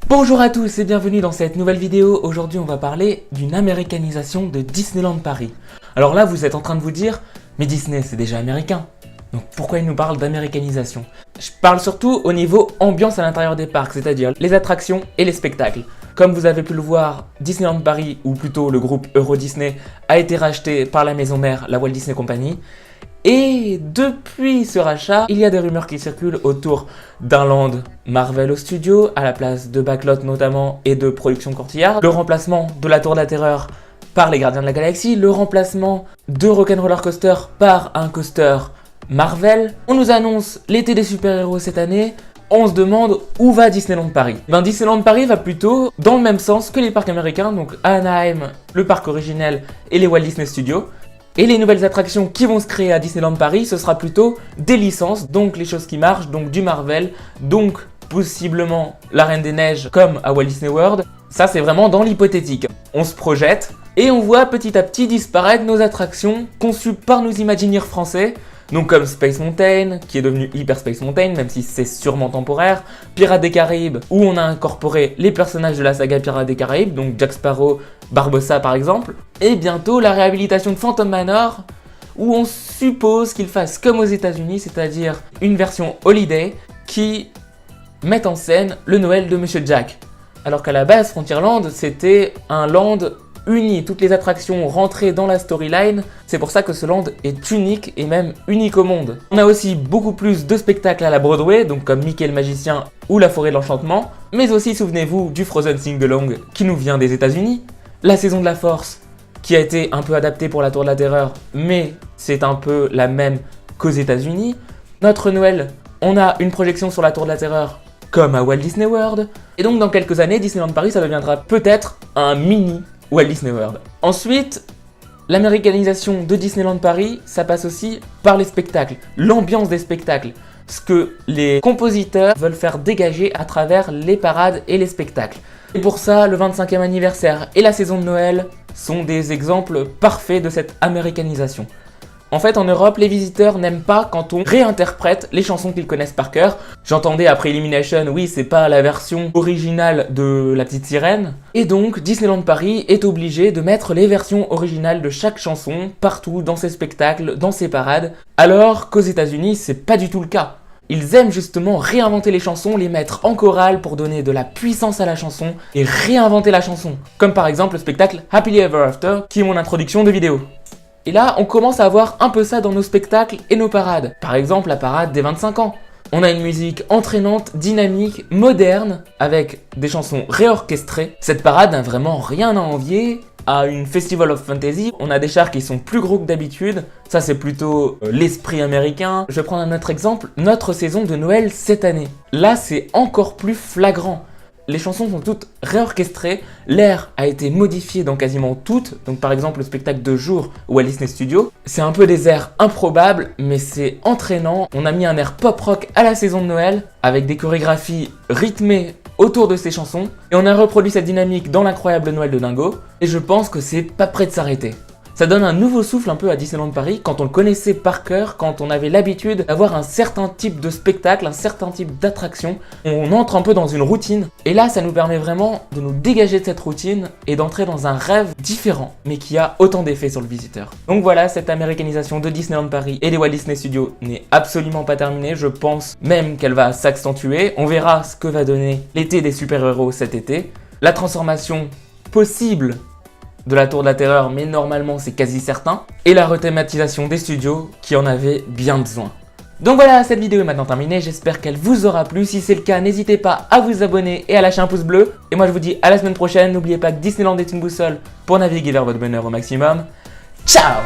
Bonjour à tous et bienvenue dans cette nouvelle vidéo. Aujourd'hui on va parler d'une américanisation de Disneyland Paris. Alors là vous êtes en train de vous dire, mais Disney c'est déjà américain. Donc pourquoi il nous parle d'américanisation? Je parle surtout au niveau ambiance à l'intérieur des parcs, c'est-à-dire les attractions et les spectacles. Comme vous avez pu le voir, Disneyland Paris, ou plutôt le groupe Euro Disney, a été racheté par la maison mère, la Walt Disney Company. Et depuis ce rachat, il y a des rumeurs qui circulent autour d'un land Marvel au studio, à la place de Backlot notamment et de Production Courtyard, le remplacement de la Tour de la Terreur par les Gardiens de la Galaxie, le remplacement de Rock'n'Roller Coaster par un coaster Marvel. On nous annonce l'été des super-héros cette année. On se demande où va Disneyland Paris. Disneyland Paris va plutôt dans le même sens que les parcs américains, donc Anaheim, le parc originel et les Walt Disney Studios. Et les nouvelles attractions qui vont se créer à Disneyland Paris, ce sera plutôt des licences, donc les choses qui marchent, donc du Marvel, donc possiblement la Reine des Neiges comme à Walt Disney World. Ça c'est vraiment dans l'hypothétique. On se projette et on voit petit à petit disparaître nos attractions conçues par nos Imagineers français. Donc comme Space Mountain, qui est devenu Hyper Space Mountain, même si c'est sûrement temporaire, Pirates des Caraïbes, où on a incorporé les personnages de la saga Pirates des Caraïbes, donc Jack Sparrow, Barbossa par exemple, et bientôt la réhabilitation de Phantom Manor, où on suppose qu'ils fassent comme aux États-Unis, c'est-à-dire une version Holiday qui met en scène le Noël de Monsieur Jack. Alors qu'à la base, Frontierland, c'était un land uni, toutes les attractions rentrées dans la storyline, c'est pour ça que ce land est unique et même unique au monde. On a aussi beaucoup plus de spectacles à la Broadway, donc comme Mickey le Magicien ou la Forêt de l'Enchantement, mais aussi souvenez-vous du Frozen Sing-Along qui nous vient des États-Unis, la Saison de la Force qui a été un peu adaptée pour la Tour de la Terreur, mais c'est un peu la même qu'aux États-Unis. Notre Noël, on a une projection sur la Tour de la Terreur comme à Walt Disney World, et donc dans quelques années, Disneyland Paris ça deviendra peut-être un mini Walt Disney World. Ensuite, l'américanisation de Disneyland Paris, ça passe aussi par les spectacles, l'ambiance des spectacles, ce que les compositeurs veulent faire dégager à travers les parades et les spectacles. Et pour ça, le 25e anniversaire et la saison de Noël sont des exemples parfaits de cette américanisation. En fait, en Europe, les visiteurs n'aiment pas quand on réinterprète les chansons qu'ils connaissent par cœur. J'entendais après Illumination, oui, c'est pas la version originale de La Petite Sirène. Et donc, Disneyland Paris est obligé de mettre les versions originales de chaque chanson partout dans ses spectacles, dans ses parades, alors qu'aux États-Unis, c'est pas du tout le cas. Ils aiment justement réinventer les chansons, les mettre en chorale pour donner de la puissance à la chanson et réinventer la chanson. Comme par exemple le spectacle Happily Ever After, qui est mon introduction de vidéo. Et là, on commence à avoir un peu ça dans nos spectacles et nos parades. Par exemple, la parade des 25 ans. On a une musique entraînante, dynamique, moderne, avec des chansons réorchestrées. Cette parade n'a vraiment rien à envier à une Festival of Fantasy. On a des chars qui sont plus gros que d'habitude. Ça, c'est plutôt l'esprit américain. Je vais prendre un autre exemple. Notre saison de Noël cette année. Là, c'est encore plus flagrant. Les chansons sont toutes réorchestrées, l'air a été modifié dans quasiment toutes, donc par exemple le spectacle de jour Walt Disney Studios, c'est un peu des airs improbables, mais c'est entraînant. On a mis un air pop-rock à la saison de Noël, avec des chorégraphies rythmées autour de ces chansons, et on a reproduit cette dynamique dans l'incroyable Noël de Dingo, et je pense que c'est pas prêt de s'arrêter. Ça donne un nouveau souffle un peu à Disneyland Paris quand on le connaissait par cœur, quand on avait l'habitude d'avoir un certain type de spectacle, un certain type d'attraction. On entre un peu dans une routine et là ça nous permet vraiment de nous dégager de cette routine et d'entrer dans un rêve différent mais qui a autant d'effets sur le visiteur. Donc voilà, cette américanisation de Disneyland Paris et des Walt Disney Studios n'est absolument pas terminée, je pense même qu'elle va s'accentuer. On verra ce que va donner l'été des super-héros cet été. La transformation possible de la Tour de la Terreur, mais normalement c'est quasi certain, et la rethématisation des studios qui en avaient bien besoin. Donc voilà, cette vidéo est maintenant terminée, j'espère qu'elle vous aura plu. Si c'est le cas, n'hésitez pas à vous abonner et à lâcher un pouce bleu. Et moi je vous dis à la semaine prochaine, n'oubliez pas que Disneyland est une boussole pour naviguer vers votre bonheur au maximum. Ciao!